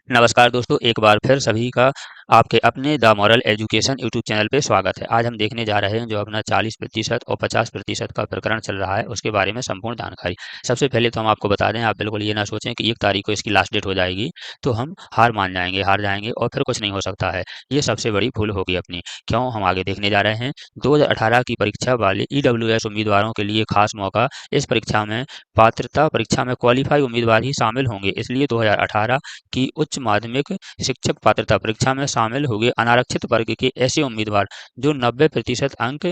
नमस्कार दोस्तों, एक बार फिर सभी का आपके अपने the moral education YouTube channel पे स्वागत है। आज हम देखने जा रहे हैं जो अपना 40% और 50% का प्रकरण चल रहा है, उसके बारे में संपूर्ण जानकारी। सबसे पहले तो हम आपको बता दें, आप बिल्कुल ये ना सोचें कि 1 तारीख को इसकी लास्ट डेट हो जाएगी, तो हम हार मान जाएँगे, हार जाएँगे और फिर कुछ नहीं हो सकता है। ये सबसे बड़ी भूल होगी अपनी। क्यों? हम आगे देखने जा रहे हैं। 2018 की परीक्षा वाले ईडब्ल्यूएस उम्मीदवारों के लिए खास मौका। इस परीक्षा में पात्रता परीक्षा में क्वालीफाई उम्मीदवार ही शामिल होंगे। इसलिए 2018 की उच्च माध्यमिक शिक्षक पात्रता परीक्षा में शामिल हुए अनारक्षित वर्ग के ऐसे उम्मीदवार जो 90% अंक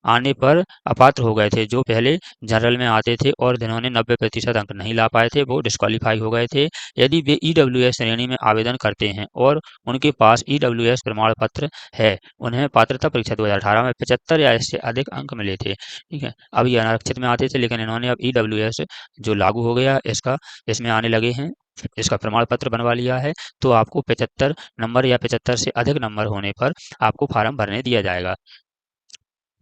आने पर अपात्र हो गए थे, जो पहले जनरल में आते थे और जिन्होंने 90% अंक नहीं ला पाए थे, वो डिस्क्वालीफाई हो गए थे। यदि वे ईडब्ल्यूएस श्रेणी में आवेदन करते हैं और उनके पास ईडब्ल्यूएस प्रमाण पत्र है, उन्हें पात्रता परीक्षा 2018 में 75 या इससे अधिक अंक मिले थे। ठीक है, अब ये अनारक्षित में आते थे, लेकिन इन्होंने अब ईडब्ल्यूएस जो लागू हो गया इसका इसमें आने लगे हैं, इसका प्रमाण पत्र बनवा लिया है, तो आपको 75 नंबर या 75 से अधिक नंबर होने पर आपको फार्म भरने दिया जाएगा।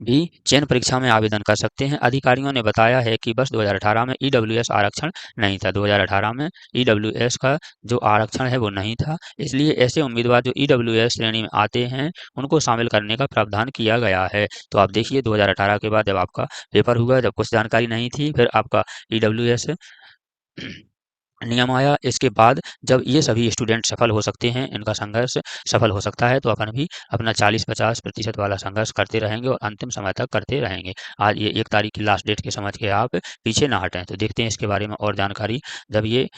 भी चयन परीक्षा में आवेदन कर सकते हैं। अधिकारियों ने बताया है कि बस 2018 में ईडब्ल्यूएस आरक्षण नहीं था। 2018 में ईडब्ल्यूएस का जो आरक्षण है वो नहीं था, इसलिए ऐसे उम्मीदवार जो ईडब्ल्यूएस श्रेणी में आते हैं, उनको शामिल करने का प्रावधान किया गया है। तो आप देखिए 2018 के बाद जब आपका पेपर हुआ, जब कुछ जानकारी नहीं थी, फिर आपका ईडब्ल्यूएस नियम आया। इसके बाद जब ये सभी स्टूडेंट सफल हो सकते हैं, इनका संघर्ष सफल हो सकता है, तो अपन भी अपना 40-50% वाला संघर्ष करते रहेंगे और अंतिम समय तक करते रहेंगे। आज ये 1 तारीख की लास्ट डेट के समझ के आप पीछे ना हटें। तो देखते हैं इसके बारे में और जानकारी। जब ये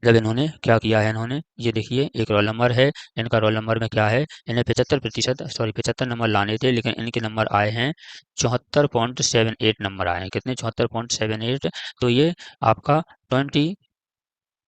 जब इन्होंने क्या किया है, इन्होंने ये देखिए एक रोल नंबर है, इनका रोल नंबर में क्या है, इन्हें 75 नंबर लाने थे, लेकिन इनके नंबर आए हैं 74.78 नंबर आए हैं। कितने? 74.78। तो ये आपका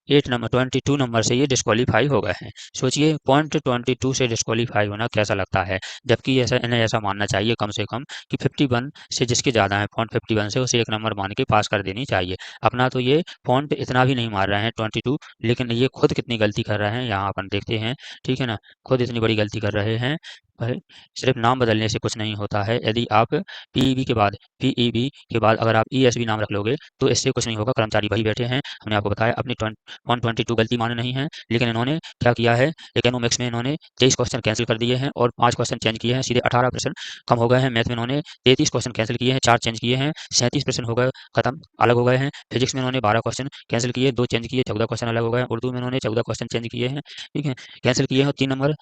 22 नंबर से ये डिस्क्वालीफाई हो गए हैं। सोचिए, 0.22 से डिस्क्वालीफाई होना कैसा लगता है, जबकि ऐसा इन्हें ऐसा मानना चाहिए कम से कम कि 51 से जिसके ज़्यादा है, 0.51 से उसे 1 नंबर मान के पास कर देनी चाहिए। अपना तो ये पॉइंट इतना भी नहीं मार रहे हैं 22, लेकिन ये खुद कितनी गलती कर रहे हैं यहाँ अपन देखते हैं। ठीक है ना? खुद इतनी बड़ी गलती कर रहे हैं। पर सिर्फ नाम बदलने से कुछ नहीं होता है। यदि आप पीईबी के बाद अगर आप ईएसबी नाम रख लोगे, तो इससे कुछ नहीं होगा। कर्मचारी वही बैठे हैं। हमने आपको बताया अपनी 122 गलती माने नहीं है, लेकिन इन्होंने क्या किया है, इकोनॉमिक्स में इन्होंने 23 क्वेश्चन कैंसिल कर दिए हैं और 5 क्वेश्चन चेंज किए हैं, सीधे 18% कम हो गए हैं। मैथ में इन्होंने 33 क्वेश्चन कैंसिल किए हैं, 4 चेंज किए हैं, 37% हो गए खत्म, अलग हो गए हैं। फिजिक्स में इन्होंने 12 क्वेश्चन कैंसिल किए, 2 चेंज किए, 14 क्वेश्चन अलग हो गए हैं। उर्दू में इन्होंने 14 क्वेश्चन चेंज किए हैं, ठीक है, कैंसिल किए हैं, और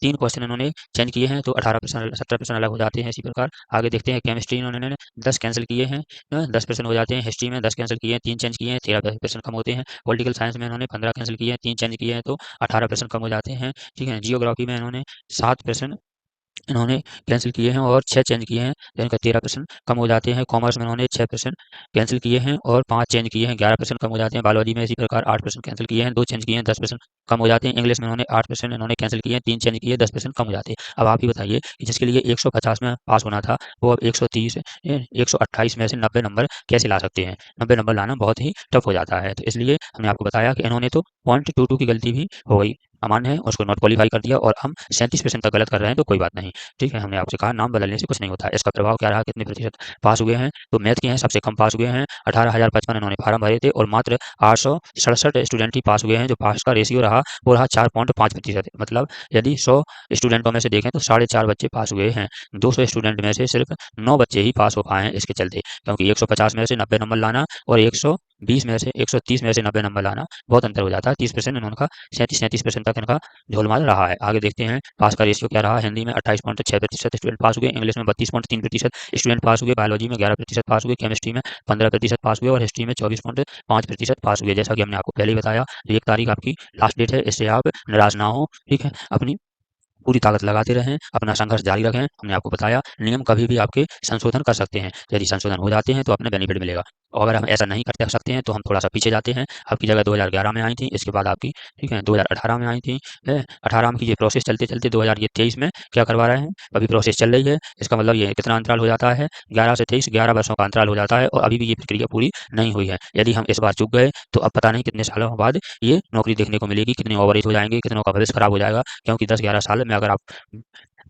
3 क्वेश्चन इन्होंने चेंज किए हैं, तो 18% 17% अलग हो जाते हैं। इसी प्रकार आगे देखते हैं, केमिस्ट्री इन्होंने 10 कैंसिल किए हैं, 10% हो जाते हैं। हिस्ट्री में 10 कैंसिल किए हैं, 3 चेंज किए हैं, 13% कम होते हैं। पॉलिटिकल साइंस में इन्होंने 15 कैंसिल किए हैं, 3 चेंज किए हैं, तो 18% कम हो जाते हैं। ठीक है, जियोग्राफी में इन्होंने 7% इन्होंने कैंसिल किए हैं और 6 चेंज किए हैं, तो इनका 13% कम हो जाते हैं। कॉमर्स में इन्होंने 6% कैंसिल किए हैं और 5 चेंज किए हैं, 11% कम हो जाते हैं। बायोलॉजी में इसी प्रकार 8% कैंसिल किए हैं, 2 चेंज किए हैं, 10% कम हो जाते हैं। इंग्लिश में इन्होंने 8% इन्होंने कैंसिल किए हैं, 3 चेंज किए हैं, 10% कम हो जाते हैं। अब आप ही बताइए कि जिसके लिए 150 में पास होना था, वो अब 130 128 में से 90 नंबर कैसे ला सकते हैं? 90 नंबर लाना बहुत ही टफ हो जाता है। तो इसलिए हमने आपको बताया कि इन्होंने तो 0.22 की गलती भी हो गई, अमान्य है, उसको नॉट क्वालीफाई कर दिया, और हम 37% तक गलत कर रहे हैं, तो कोई बात नहीं। ठीक है, हमने आपसे कहा नाम बदलने से कुछ नहीं होता है। इसका प्रभाव क्या रहा, कितने प्रतिशत पास हुए हैं? तो मैथ के हैं सबसे कम पास हुए हैं, 18,055 इन्होंने फार्म भरे थे और मात्र 867 स्टूडेंट ही पास हुए हैं। जो पास का रेशियो रहा वो रहा 4.5%। मतलब यदि 100 स्टूडेंटों में से देखें तो 4.5 बच्चे पास हुए हैं। 200 स्टूडेंट में से सिर्फ 9 बच्चे ही पास हो पाए हैं इसके चलते, क्योंकि 150 में से 90 नंबर लाना और 130 में से 90 नंबर लाना बहुत अंतर हो जाता है। 30% इन्होंने 37% तक इनका झोलमाल रहा है। आगे देखते हैं पास का रेशियो क्या रहा। हिंदी में 28.6% स्टूडेंट पास हुए, इंग्लिश में 32.3% स्टूडेंट पास हुए, बायोलॉजी में 11% पास हुए, केमिस्ट्री में 15% पास हुए और हिस्ट्री में 24.5% पास हुए। जैसा कि हमने आपको पहले ही बताया, तो 1 तारीख आपकी लास्ट डेट है, इससे आप निराश ना हो। ठीक है, अपनी पूरी ताकत लगाते रहें, अपना संघर्ष जारी रखें। हमने आपको बताया नियम कभी भी आपके संशोधन कर सकते हैं, यदि संशोधन हो जाते हैं तो अपने बेनिफिट मिलेगा, और अगर हम ऐसा नहीं करते सकते हैं तो हम थोड़ा-सा पीछे जाते हैं। आपकी जगह 2011 में आई थी, इसके बाद आपकी, ठीक है, 2018 में आई थी, 18 में की ये प्रोसेस चलते-चलते 2023 में क्या करवा रहे हैं, अभी प्रोसेस चल रही है। इसका मतलब ये कितना अंतराल हो जाता है, 11 से 23, 11 वर्षों का अंतराल हो जाता है, और अभी भी ये प्रक्रिया पूरी नहीं हुई है। यदि हम इस बार चूक गए तो अब पता नहीं कितने सालों बाद ये नौकरी देखने को मिलेगी, कितने ओवरएज हो जाएँगे, कितनों का भविष्य खराब हो जाएगा, क्योंकि 10-11 साल में अगर आप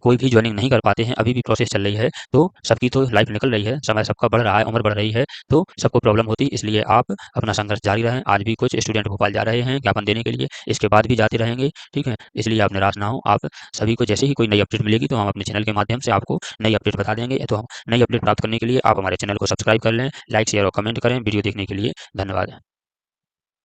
कोई भी जॉइनिंग नहीं कर पाते हैं, अभी भी प्रोसेस चल रही है, तो सबकी तो लाइफ निकल रही है, समय सबका बढ़ रहा है, उम्र बढ़ रही है, तो सबको प्रॉब्लम होती है। इसलिए आप अपना संघर्ष जारी रहें। आज भी कुछ स्टूडेंट भोपाल जा रहे हैं ज्ञापन देने के लिए, इसके बाद भी जाते रहेंगे, ठीक है? इसलिए आप निराश ना हो। आप सभी को जैसे ही कोई नई अपडेट मिलेगी तो हम अपने चैनल के माध्यम से आपको नई अपडेट बता देंगे। तो हम नई अपडेट प्राप्त करने के लिए आप हमारे चैनल को सब्सक्राइब कर लें, लाइक, शेयर और कमेंट करें। वीडियो देखने के लिए धन्यवाद।